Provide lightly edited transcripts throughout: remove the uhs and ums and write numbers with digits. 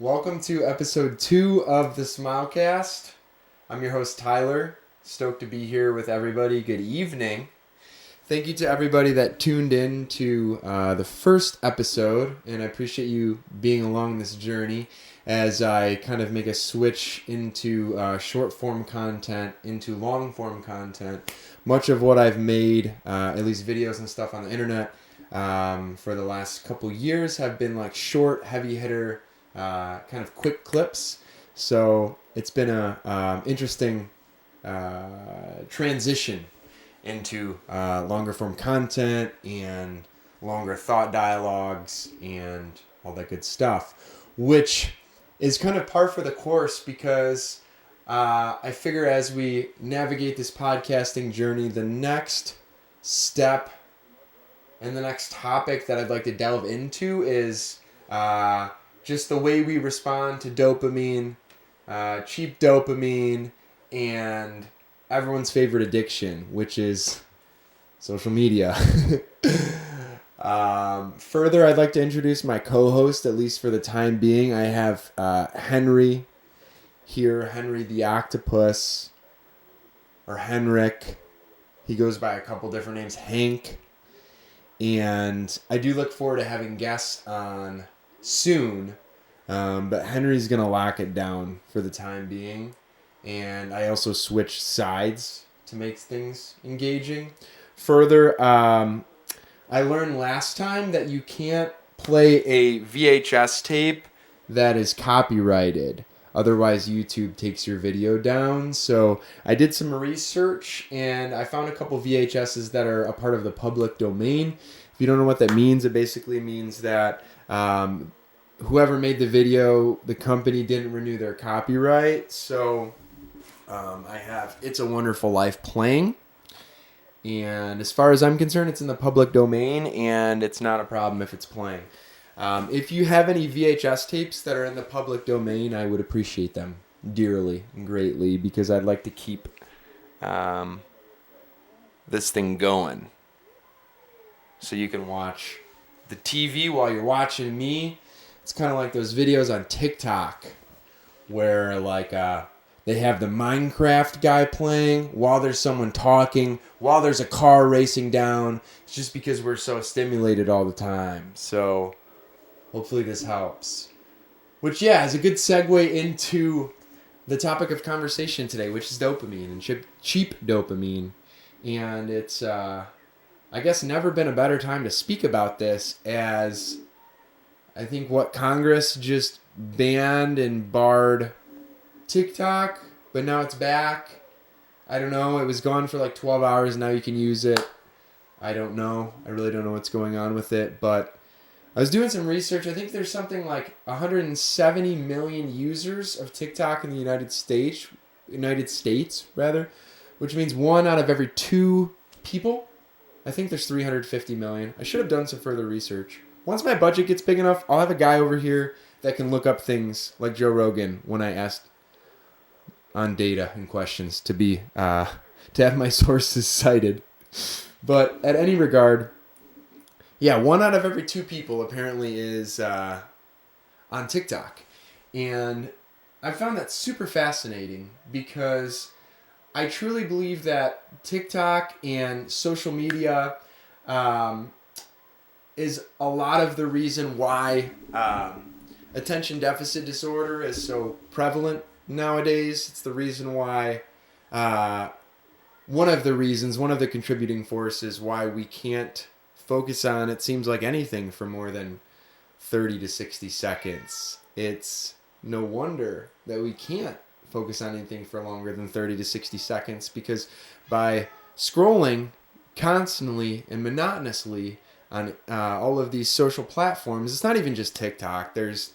Welcome to episode 2 of the SmyleCast. I'm your host, Tyler. Stoked to be here with everybody. Good evening. Thank you to everybody that tuned in to the first episode, and I appreciate you being along this journey as I kind of make a switch into short-form content, into long-form content. Much of what I've made, at least videos and stuff on the internet, for the last couple years have been like short, heavy-hitter, kind of quick clips. So it's been a interesting transition into longer form content and longer thought dialogues and all that good stuff, which is kind of par for the course because I figure as we navigate this podcasting journey, the next step and the next topic that I'd like to delve into is just the way we respond to dopamine, cheap dopamine, and everyone's favorite addiction, which is social media. Further, I'd like to introduce my co-host, at least for the time being. I have Henry here, Henry the Octopus, or Henrik. He goes by a couple different names, Hank. And I do look forward to having guests on soon, but Henry's going to lock it down for the time being. And I also switched sides to make things engaging. Further, I learned last time that you can't play a VHS tape that is copyrighted. Otherwise, YouTube takes your video down. So I did some research, and I found a couple VHSs that are a part of the public domain. If you don't know what that means, it basically means that whoever made the video, the company didn't renew their copyright. So I have It's a Wonderful Life playing. And as far as I'm concerned, it's in the public domain, and it's not a problem if it's playing. If you have any VHS tapes that are in the public domain, I would appreciate them dearly and greatly because I'd like to keep this thing going. So you can watch the TV while you're watching me. It's kind of like those videos on TikTok where like they have the Minecraft guy playing while there's someone talking, while there's a car racing down. It's just because we're so stimulated all the time. So hopefully this helps. Which, yeah, is a good segue into the topic of conversation today, which is dopamine and cheap dopamine. And it's, I guess, never been a better time to speak about this, as I think what Congress just banned and barred TikTok, but now it's back. I don't know. It was gone for like 12 hours. Now you can use it. I don't know. I really don't know what's going on with it, but I was doing some research. I think there's something like 170 million users of TikTok in the United States, which means 1 out of every 2 people. I think there's 350 million. I should have done some further research. Once my budget gets big enough, I'll have a guy over here that can look up things like Joe Rogan when I asked on data and questions to be to have my sources cited. But at any regard, yeah, 1 out of every 2 people apparently is on TikTok. And I found that super fascinating because I truly believe that TikTok and social media is a lot of the reason why attention deficit disorder is so prevalent nowadays. It's the reason why, one of the contributing forces why we can't focus on, it seems like, anything for more than 30 to 60 seconds. It's no wonder that we can't focus on anything for longer than 30 to 60 seconds because by scrolling constantly and monotonously on all of these social platforms, it's not even just TikTok. There's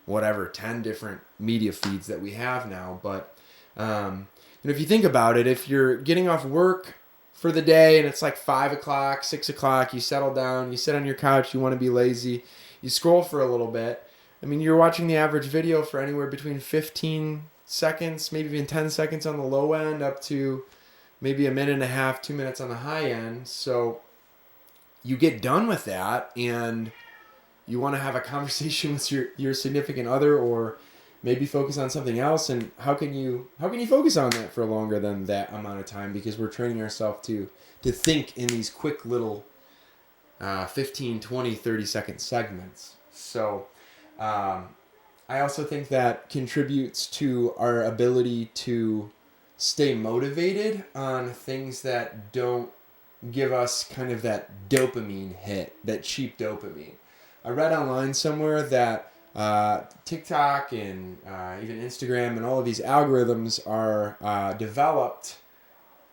10 different media feeds that we have now. But if you think about it, if you're getting off work for the day and it's like 5 o'clock, 6 o'clock, you settle down, you sit on your couch, you want to be lazy, you scroll for a little bit. I mean, you're watching the average video for anywhere between 15 seconds, maybe even 10 seconds on the low end, up to maybe a minute and a half, 2 minutes on the high end. So you get done with that and you want to have a conversation with your significant other, or maybe focus on something else. And how can you focus on that for longer than that amount of time? Because we're training ourselves to think in these quick little 15, 20, 30-second segments. So I also think that contributes to our ability to stay motivated on things that don't give us kind of that dopamine hit, that cheap dopamine. I read online somewhere that TikTok and even Instagram and all of these algorithms are developed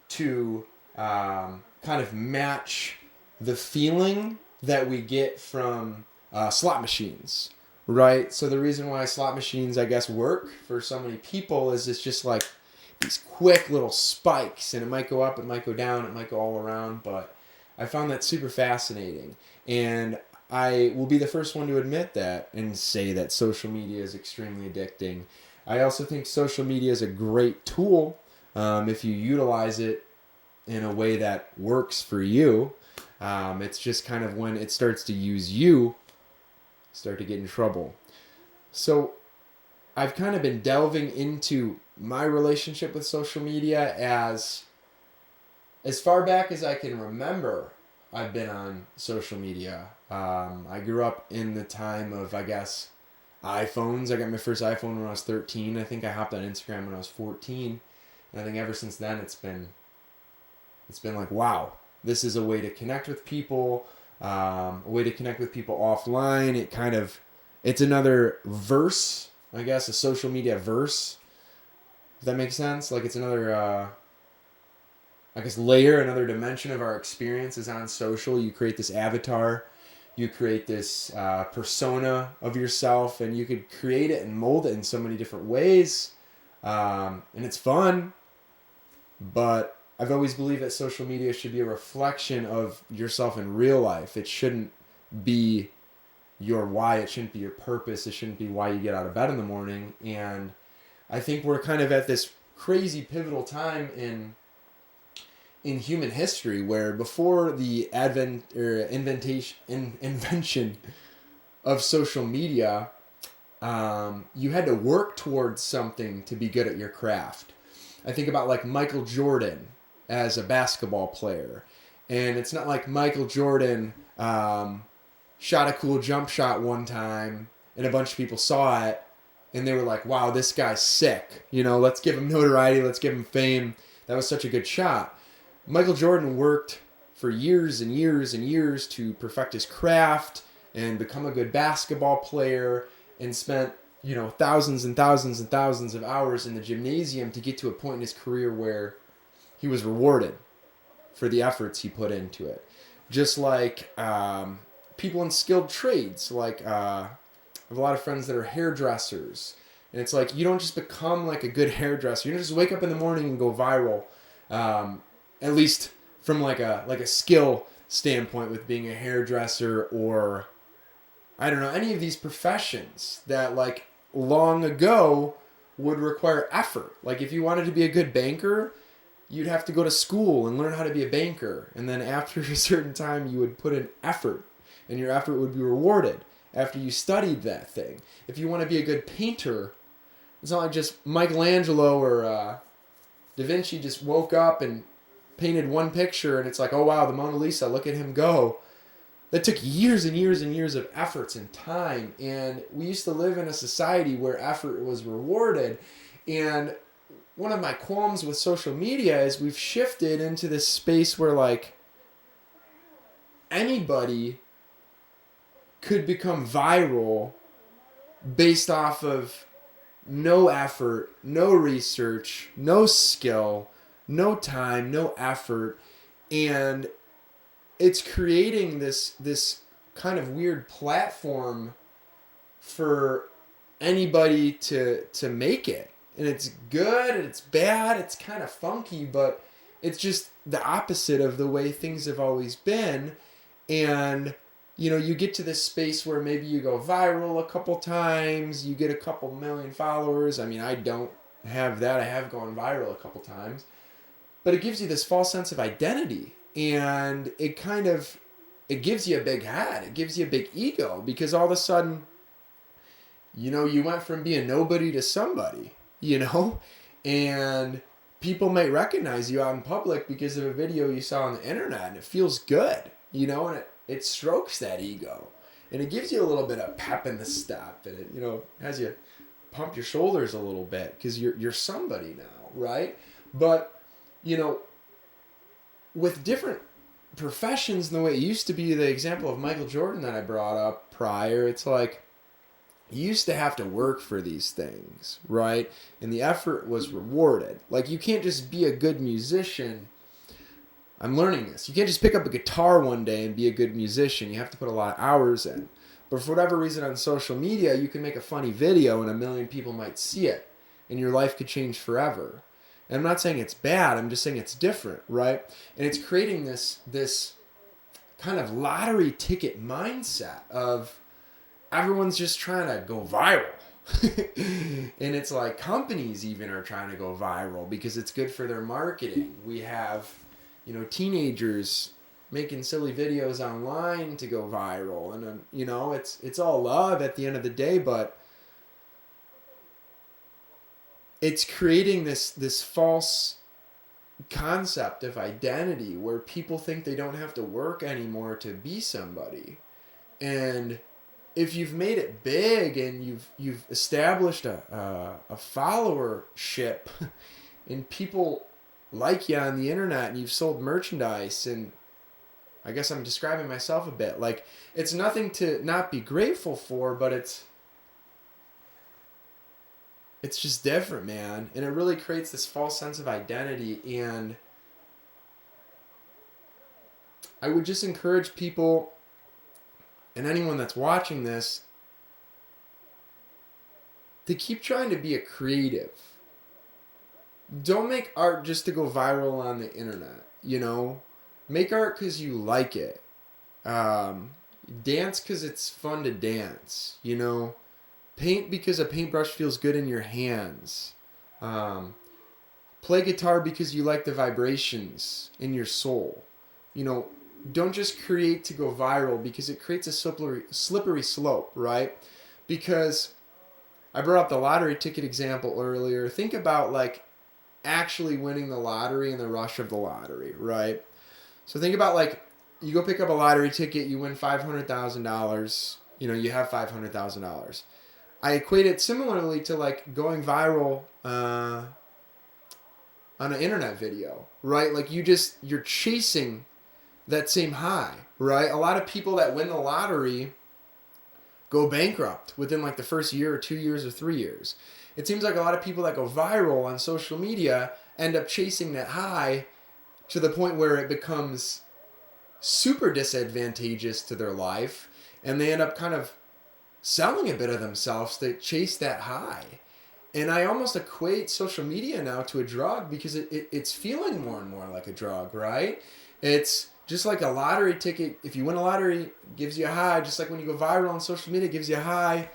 to kind of match the feeling that we get from slot machines, right? So the reason why slot machines, I guess, work for so many people is it's just like these quick little spikes, and it might go up, it might go down, it might go all around, but I found that super fascinating. And I will be the first one to admit that and say that social media is extremely addicting. I also think social media is a great tool if you utilize it in a way that works for you. It's just kind of when it starts to use you, start to get in trouble. So I've kind of been delving into my relationship with social media as far back as I can remember. I've been on social media. I grew up in the time of, I guess, iPhones. I got my first iPhone when I was 13. I think I hopped on Instagram when I was 14. And I think ever since then it's been like, wow, this is a way to connect with people, a way to connect with people offline. It's another verse, I guess, a social media verse. Does that make sense? Like it's another, I guess, layer, another dimension of our experiences on social. You create this avatar, you create this persona of yourself, and you could create it and mold it in so many different ways. And it's fun, but I've always believed that social media should be a reflection of yourself in real life. It shouldn't be your why. It shouldn't be your purpose. It shouldn't be why you get out of bed in the morning. And I think we're kind of at this crazy pivotal time in human history where before the invention of social media, you had to work towards something to be good at your craft. I think about like Michael Jordan as a basketball player. And it's not like Michael Jordan shot a cool jump shot one time and a bunch of people saw it and they were like, wow, this guy's sick. Let's give him notoriety. Let's give him fame. That was such a good shot. Michael Jordan worked for years and years and years to perfect his craft and become a good basketball player and spent, thousands and thousands and thousands of hours in the gymnasium to get to a point in his career where he was rewarded for the efforts he put into it. Just like people in skilled trades, like I have a lot of friends that are hairdressers. And it's like, you don't just become like a good hairdresser. You don't just wake up in the morning and go viral. At least from like a skill standpoint with being a hairdresser or, I don't know, any of these professions that like long ago would require effort. Like if you wanted to be a good banker, you'd have to go to school and learn how to be a banker. And then after a certain time, you would put in effort and your effort would be rewarded after you studied that thing. If you want to be a good painter, it's not like just Michelangelo or Da Vinci just woke up and painted one picture and it's like, oh wow, the Mona Lisa, look at him go. That took years and years and years of efforts and time. And we used to live in a society where effort was rewarded. And one of my qualms with social media is we've shifted into this space where like anybody could become viral based off of no effort, no research, no skill, no time, no effort, and it's creating this kind of weird platform for anybody to make it. And it's good and it's bad, it's kind of funky, but it's just the opposite of the way things have always been. And you get to this space where maybe you go viral a couple times, you get a couple million followers. I mean, I don't have that. I have gone viral a couple times. But it gives you this false sense of identity. And it kind of it gives you a big head. It gives you a big ego because all of a sudden, you went from being nobody to somebody, and people might recognize you out in public because of a video you saw on the internet, and it feels good, and it strokes that ego, and it gives you a little bit of pep in the step, and it, has you pump your shoulders a little bit because you're somebody now, right? But, with different professions, the way it used to be, the example of Michael Jordan that I brought up prior, it's like, you used to have to work for these things, right? And the effort was rewarded. Like, you can't just be a good musician. I'm learning this. You can't just pick up a guitar one day and be a good musician. You have to put a lot of hours in. But for whatever reason on social media, you can make a funny video and 1 million people might see it. And your life could change forever. And I'm not saying it's bad. I'm just saying it's different, right? And it's creating this kind of lottery ticket mindset of, everyone's just trying to go viral. And it's like companies even are trying to go viral because it's good for their marketing. We have, teenagers making silly videos online to go viral. And, it's all love at the end of the day, but it's creating this false concept of identity where people think they don't have to work anymore to be somebody. And if you've made it big and you've established a followership and people like you on the internet and you've sold merchandise, and I guess I'm describing myself a bit, like, it's nothing to not be grateful for, but it's just different, man. And it really creates this false sense of identity. And I would just encourage people, and anyone that's watching this, to keep trying to be a creative. Don't make art just to go viral on the internet, Make art because you like it. Dance because it's fun to dance, Paint because a paintbrush feels good in your hands. Play guitar because you like the vibrations in your soul. Don't just create to go viral because it creates a slippery slope, right? Because I brought up the lottery ticket example earlier. Think about, like, actually winning the lottery and the rush of the lottery, right? So think about, like, you go pick up a lottery ticket, you win $500,000, you have $500,000. I equate it similarly to, like, going viral on an internet video, right? Like, you're chasing that same high, right? A lot of people that win the lottery go bankrupt within, like, the first year or 2 years or 3 years. It seems like a lot of people that go viral on social media end up chasing that high to the point where it becomes super disadvantageous to their life, and they end up kind of selling a bit of themselves to chase that high. And I almost equate social media now to a drug because it's feeling more and more like a drug, right? It's just like a lottery ticket. If you win a lottery, it gives you a high. Just like when you go viral on social media, it gives you a high.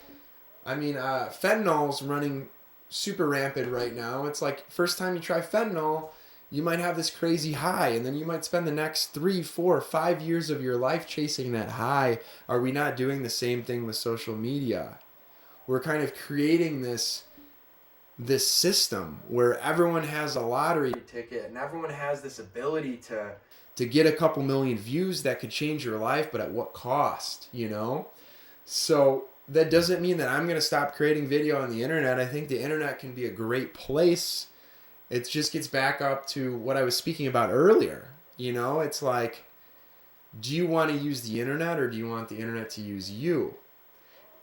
I mean, fentanyl's running super rampant right now. It's like, first time you try fentanyl, you might have this crazy high, and then you might spend the next 3, 4, 5 years of your life chasing that high. Are we not doing the same thing with social media? We're kind of creating this system where everyone has a lottery ticket and everyone has this ability to get a couple million views that could change your life, but at what cost, So that doesn't mean that I'm going to stop creating video on the internet. I think the internet can be a great place. It just gets back up to what I was speaking about earlier. It's like, do you want to use the internet or do you want the internet to use you?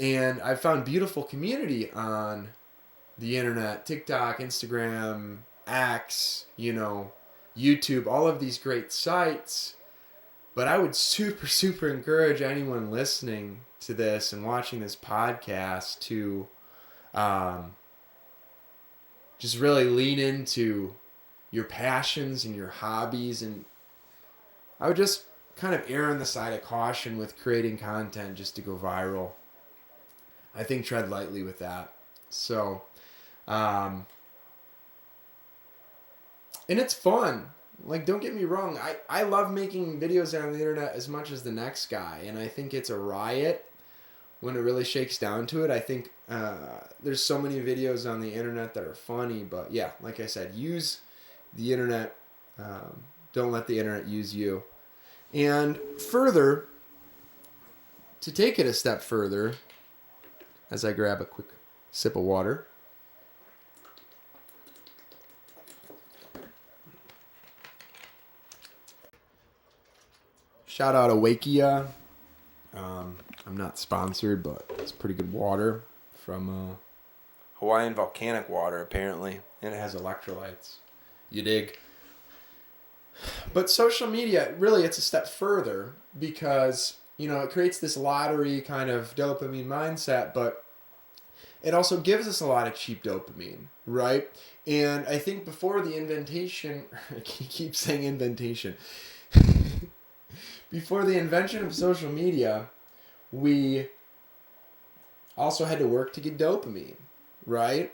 And I found beautiful community on the internet, TikTok, Instagram, X, YouTube, all of these great sites. But I would super, super encourage anyone listening to this and watching this podcast to just really lean into your passions and your hobbies. And I would just kind of err on the side of caution with creating content just to go viral. I think tread lightly with that. So, and it's fun. Like, don't get me wrong. I love making videos on the internet as much as the next guy. And I think it's a riot when it really shakes down to it. I think there's so many videos on the internet that are funny. But yeah, like I said, use the internet. Don't let the internet use you. And further, to take it a step further, as I grab a quick sip of water. Shout out Awakia. I'm not sponsored, but it's pretty good water from Hawaiian volcanic water, apparently. And it has electrolytes. You dig? But social media, really, it's a step further because, it creates this lottery kind of dopamine mindset, but it also gives us a lot of cheap dopamine, right? And I think before the invention, I keep saying inventation, before the invention of social media, we also had to work to get dopamine, right?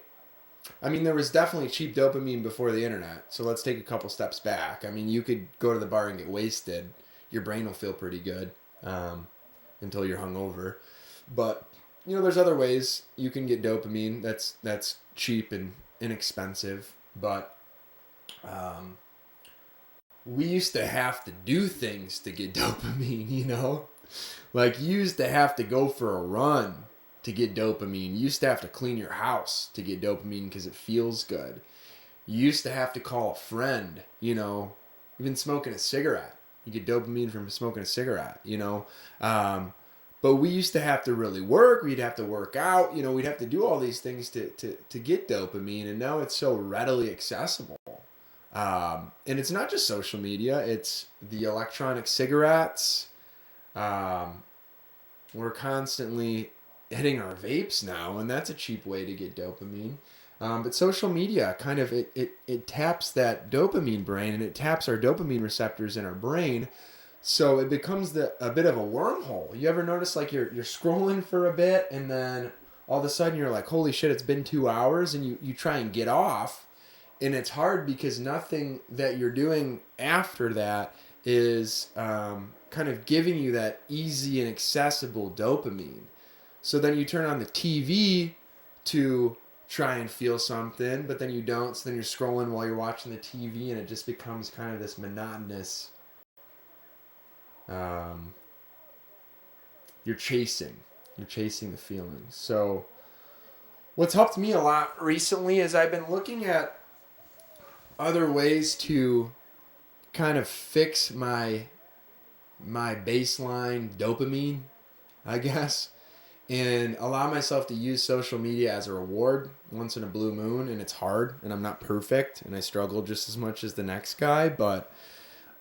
I mean, there was definitely cheap dopamine before the internet. So let's take a couple steps back. I mean, you could go to the bar and get wasted. Your brain will feel pretty good until you're hungover. But, there's other ways you can get dopamine that's cheap and inexpensive. But we used to have to do things to get dopamine, Like, you used to have to go for a run to get dopamine. You used to have to clean your house to get dopamine because it feels good. You used to have to call a friend, even smoking a cigarette. You get dopamine from smoking a cigarette, But we used to have to really work. We'd have to work out. We'd have to do all these things to get dopamine. And now it's so readily accessible. And it's not just social media. It's the electronic cigarettes. We're constantly hitting our vapes now, and that's a cheap way to get dopamine. But social media kind of it taps that dopamine brain, and it taps our dopamine receptors in our brain, so it becomes a bit of a wormhole. You ever notice like you're scrolling for a bit, and then all of a sudden you're like, holy shit, it's been 2 hours, and you try and get off, and it's hard because nothing that you're doing after that is kind of giving you that easy and accessible dopamine. So then you turn on the TV to try and feel something, but then you don't. So then you're scrolling while you're watching the TV, and it just becomes kind of this monotonous. You're chasing the feelings. So what's helped me a lot recently is I've been looking at other ways to kind of fix my baseline dopamine, I guess, and allow myself to use social media as a reward once in a blue moon. And it's hard, and I'm not perfect, and I struggle just as much as the next guy, but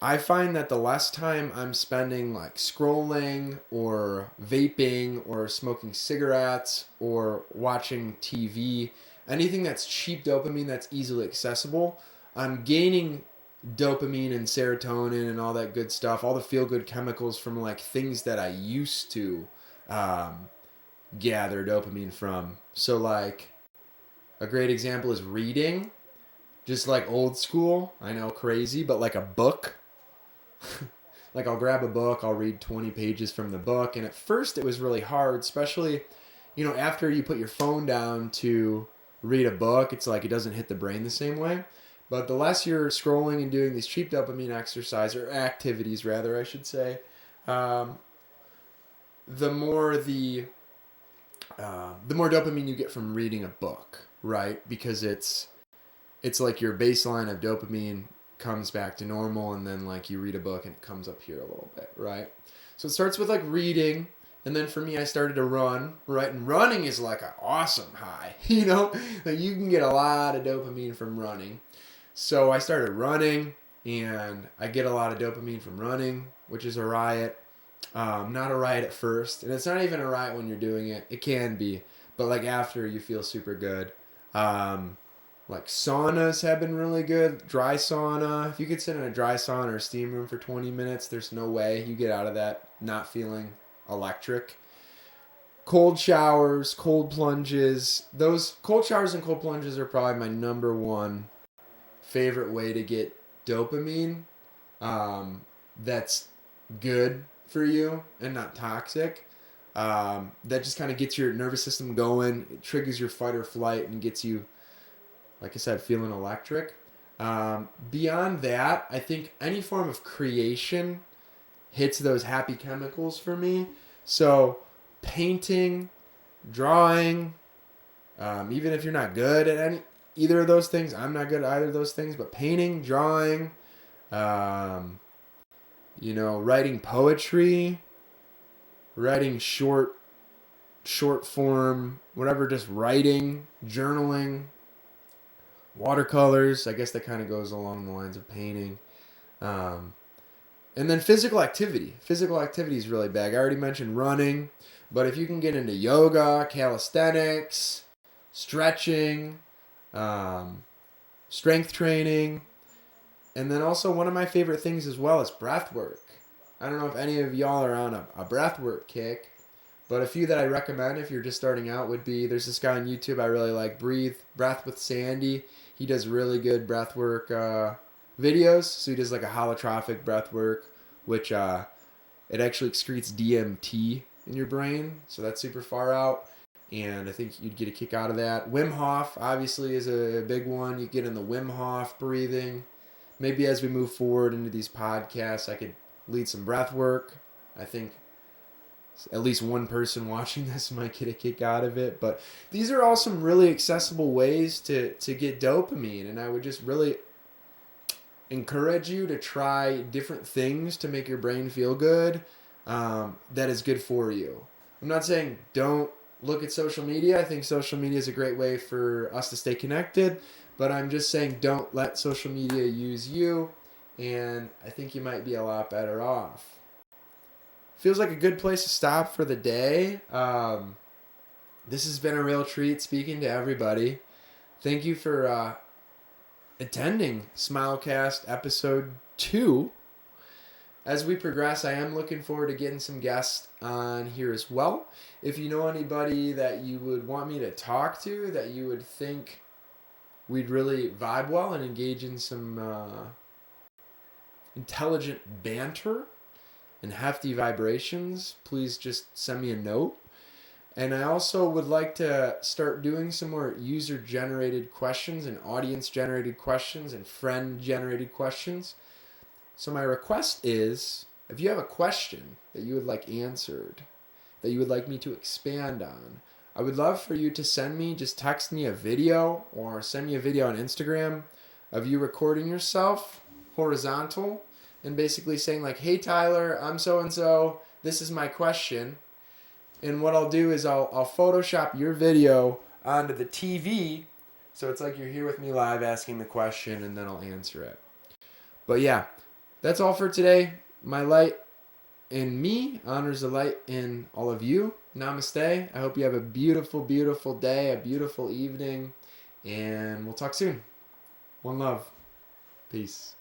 I find that the less time I'm spending like scrolling or vaping or smoking cigarettes or watching TV, anything that's cheap dopamine that's easily accessible, I'm gaining dopamine and serotonin and all that good stuff, all the feel-good chemicals from like things that I used to gather dopamine from. So like a great example is reading, just like old school. I know, crazy, but like a book. Like I'll grab a book, I'll read 20 pages from the book, and at first it was really hard, especially after you put your phone down to read a book. It's like it doesn't hit the brain the same way. But the less you're scrolling and doing these cheap dopamine exercise or activities, rather, I should say, the more dopamine you get from reading a book, right? Because it's like your baseline of dopamine comes back to normal, and then like you read a book and it comes up here a little bit, right? So it starts with like reading, and then for me, I started to run, right? And running is like an awesome high, like you can get a lot of dopamine from running. So I started running, and I get a lot of dopamine from running, which is a riot. Not a riot at first, and it's not even a riot when you're doing it. It can be, but like after, you feel super good. Like saunas have been really good. Dry sauna. If you could sit in a dry sauna or steam room for 20 minutes, there's no way you get out of that not feeling electric. Cold showers, cold plunges. Those cold showers and cold plunges are probably my number one favorite way to get dopamine that's good for you and not toxic. That just kind of gets your nervous system going. It triggers your fight or flight and gets you, like I said, feeling electric. Beyond that, I think any form of creation hits those happy chemicals for me. So painting, drawing, even if you're not good at either of those things, I'm not good at either of those things, but painting, drawing, writing poetry, writing short form, whatever, just writing, journaling, watercolors. I guess that kind of goes along the lines of painting. And then physical activity. Physical activity is really big. I already mentioned running, but if you can get into yoga, calisthenics, stretching, strength training, and then also one of my favorite things as well is breath work. I don't know if any of y'all are on a breath work kick, but a few that I recommend if you're just starting out would be, there's this guy on YouTube I really like, Breath with Sandy. He does really good breath work videos. So he does like a holotropic breath work, which it actually excretes DMT in your brain. So that's super far out. And I think you'd get a kick out of that. Wim Hof obviously is a big one. You get in the Wim Hof breathing. Maybe as we move forward into these podcasts, I could lead some breath work. I think at least one person watching this might get a kick out of it. But these are all some really accessible ways to get dopamine. And I would just really encourage you to try different things to make your brain feel good that is good for you. I'm not saying don't look at social media. I think social media is a great way for us to stay connected. But I'm just saying don't let social media use you. And I think you might be a lot better off. Feels like a good place to stop for the day. This has been a real treat speaking to everybody. Thank you for attending SmyleCast episode 2. As we progress, I am looking forward to getting some guests on here as well. If you know anybody that you would want me to talk to, that you would think we'd really vibe well and engage in some intelligent banter and hefty vibrations, please just send me a note. And I also would like to start doing some more user-generated questions and audience-generated questions and friend-generated questions. So my request is, if you have a question that you would like answered, that you would like me to expand on, I would love for you to just text me a video or send me a video on Instagram of you recording yourself horizontal and basically saying like, hey Tyler, I'm so-and-so, this is my question. And what I'll do is I'll Photoshop your video onto the TV, so it's like you're here with me live asking the question, and then I'll answer it. But yeah, that's all for today. My light in me honors the light in all of you. Namaste. I hope you have a beautiful, beautiful day, a beautiful evening, and we'll talk soon. One love. Peace.